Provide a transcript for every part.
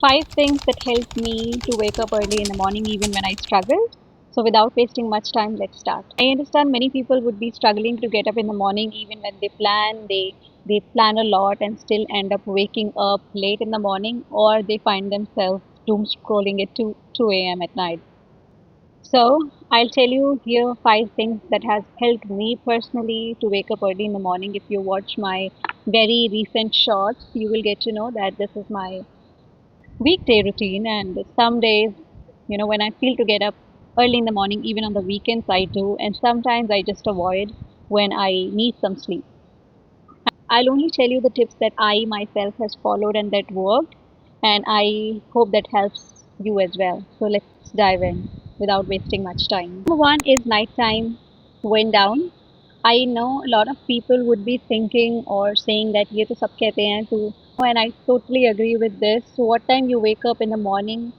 Five things that help me to wake up early in the morning even when I struggle. So, without wasting much time, let's start. I understand many people would be struggling to get up in the morning even when they plan a lot and still end up waking up late in the morning, or they find themselves doom scrolling at 2 a.m. at night. So, I'll tell you here five things that has helped me personally to wake up early in the morning. If you watch my very recent shorts, you will get to know that this is my weekday routine, and some days, when I feel to get up early in the morning, even on the weekends I do, and sometimes I just avoid when I need some sleep. I'll only tell you the tips that I myself has followed and that worked, and I hope that helps you as well. So let's dive in without wasting much time. Number one is nighttime wind down. I know a lot of people would be thinking or saying that ये तो सब कहते हैं to, and I totally agree with this. So what time you wake up in the morning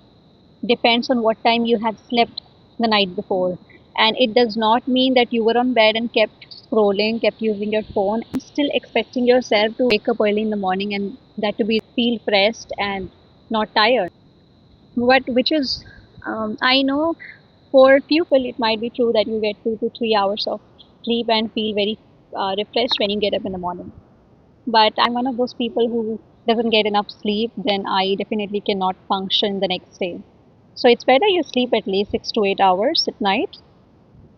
depends on what time you have slept the night before. And it does not mean that you were on bed and kept scrolling, kept using your phone, and still expecting yourself to wake up early in the morning and that to be feel fresh and not tired. But which is, I know for people it might be true that you get 2 to 3 hours of sleep and feel very refreshed when you get up in the morning. But I'm one of those people who doesn't get enough sleep, then I definitely cannot function the next day. So it's better you sleep at least 6 to 8 hours at night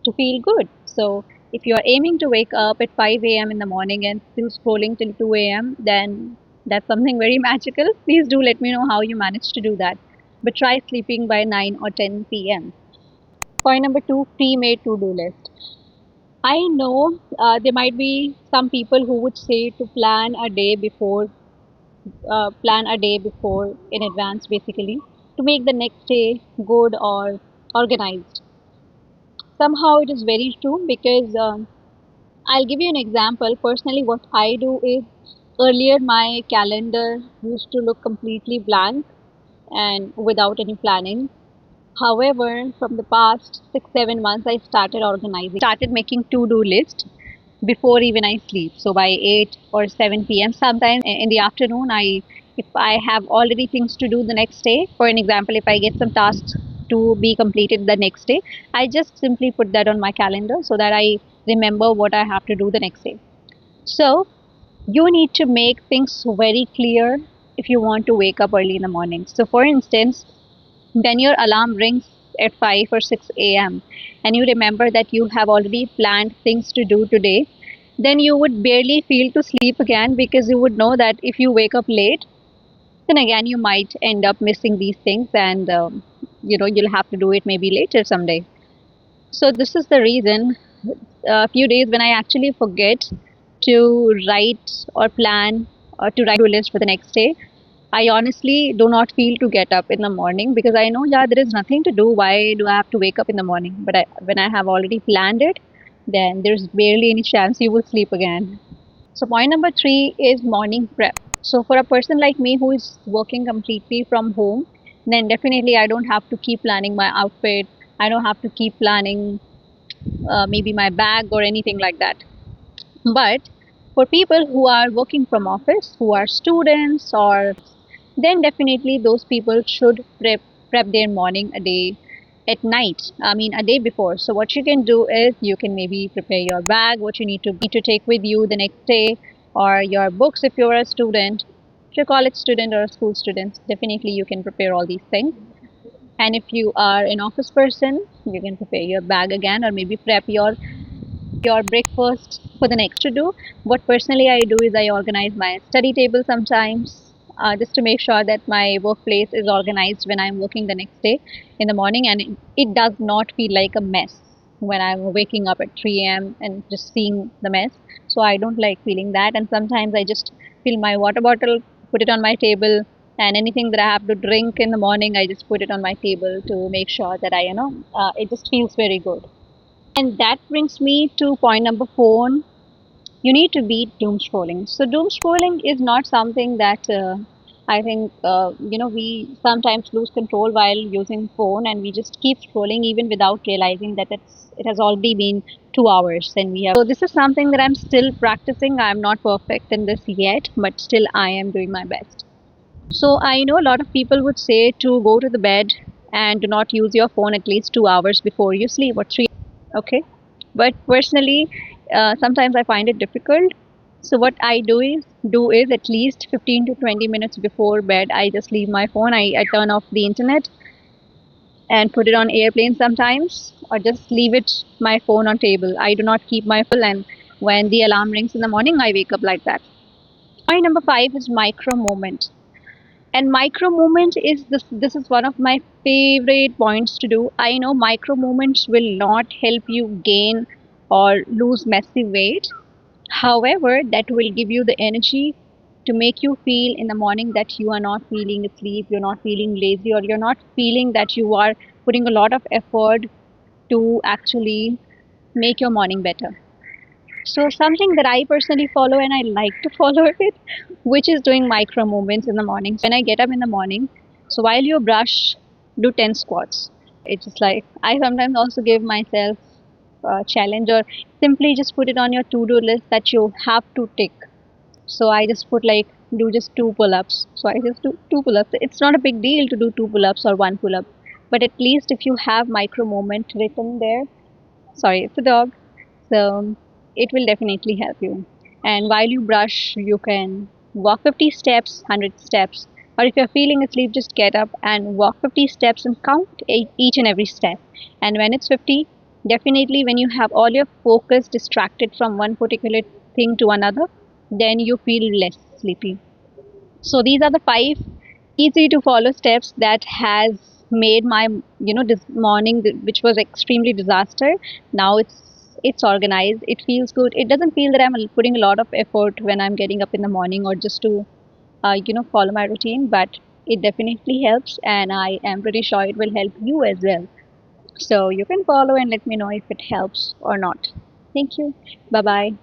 to feel good. So if you are aiming to wake up at 5 a.m. in the morning and still scrolling till 2 a.m., then that's something very magical. Please do let me know how you managed to do that. But try sleeping by 9 or 10 p.m. Point number two, pre-made to-do list. I know there might be some people who would say to plan a day before in advance, basically, to make the next day good or organized. Somehow it is very true because I'll give you an example. Personally, what I do is earlier my calendar used to look completely blank and without any planning. However, from the past 6 7 months, I started organizing, started making to-do list before even I sleep. So by 8 or 7 p.m., sometimes in the afternoon, if I have already things to do the next day, for an example, if I get some tasks to be completed the next day, I just simply put that on my calendar so that I remember what I have to do the next day. So you need to make things very clear if you want to wake up early in the morning. So for instance, when your alarm rings at 5 or 6 a.m. and you remember that you have already planned things to do today, then you would barely feel to sleep again because you would know that if you wake up late, then again you might end up missing these things, and you'll have to do it maybe later someday. So this is the reason a few days when I actually forget to write or plan or to write a list for the next day, I honestly do not feel to get up in the morning because I know, yeah, there is nothing to do. Why do I have to wake up in the morning? But when I have already planned it, then there's barely any chance you will sleep again. So, point number three is morning prep. So, for a person like me who is working completely from home, then definitely I don't have to keep planning my outfit. I don't have to keep planning maybe my bag or anything like that. But for people who are working from office, who are students, or then definitely those people should prep their morning a day at night. I mean, a day before. So what you can do is you can maybe prepare your bag, what you need to take with you the next day, or your books if you're a student. If you're a college student or a school student, definitely you can prepare all these things. And if you are an office person, you can prepare your bag again, or maybe prep your breakfast for the next to do. What personally I do is I organize my study table sometimes, just to make sure that my workplace is organized when I'm working the next day in the morning, and it does not feel like a mess when I'm waking up at 3 a.m. and just seeing the mess. So I don't like feeling that, and sometimes I just fill my water bottle, put it on my table, and anything that I have to drink in the morning, I just put it on my table to make sure that it just feels very good. And that brings me to point number four. You need to beat doom scrolling. So doom scrolling is not something that I think we sometimes lose control while using phone, and we just keep scrolling even without realizing that it has already been 2 hours and we have. So this is something that I'm still practicing. I'm not perfect in this yet, but still I am doing my best. So I know a lot of people would say to go to the bed and do not use your phone at least 2 hours before you sleep or 3 hours. Okay, but personally, sometimes I find it difficult. So what I do is at least 15 to 20 minutes before bed, I just leave my phone. I turn off the internet and put it on airplane sometimes, or just leave it my phone on table. I do not keep my phone, and when the alarm rings in the morning, I wake up like that. Point number five is micro moment. And micro movement is this is one of my favorite points to do. I know micro movements will not help you gain or lose massive weight. However, that will give you the energy to make you feel in the morning that you are not feeling asleep, you're not feeling lazy, or you're not feeling that you are putting a lot of effort to actually make your morning better. So something that I personally follow and I like to follow it, which is doing micro movements in the morning. So when I get up in the morning, so while you brush, do 10 squats. It's just like I sometimes also give myself a challenge or simply just put it on your to-do list that you have to tick. So I just put like do just two pull-ups. So I just do two pull-ups. It's not a big deal to do two pull-ups or one pull-up, but at least if you have micro movement written there, sorry, it's a dog. So it will definitely help you. And while you brush, you can walk 50 steps, 100 steps. Or if you're feeling asleep, just get up and walk 50 steps and count each and every step. And when it's 50, definitely when you have all your focus distracted from one particular thing to another, then you feel less sleepy. So these are the five easy to follow steps that has made my this morning which was extremely disaster. Now it's organized, it feels good, it doesn't feel that I'm putting a lot of effort when I'm getting up in the morning or just to follow my routine, but it definitely helps and I am pretty sure it will help you as well. So you can follow and let me know if it helps or not. Thank you. Bye bye.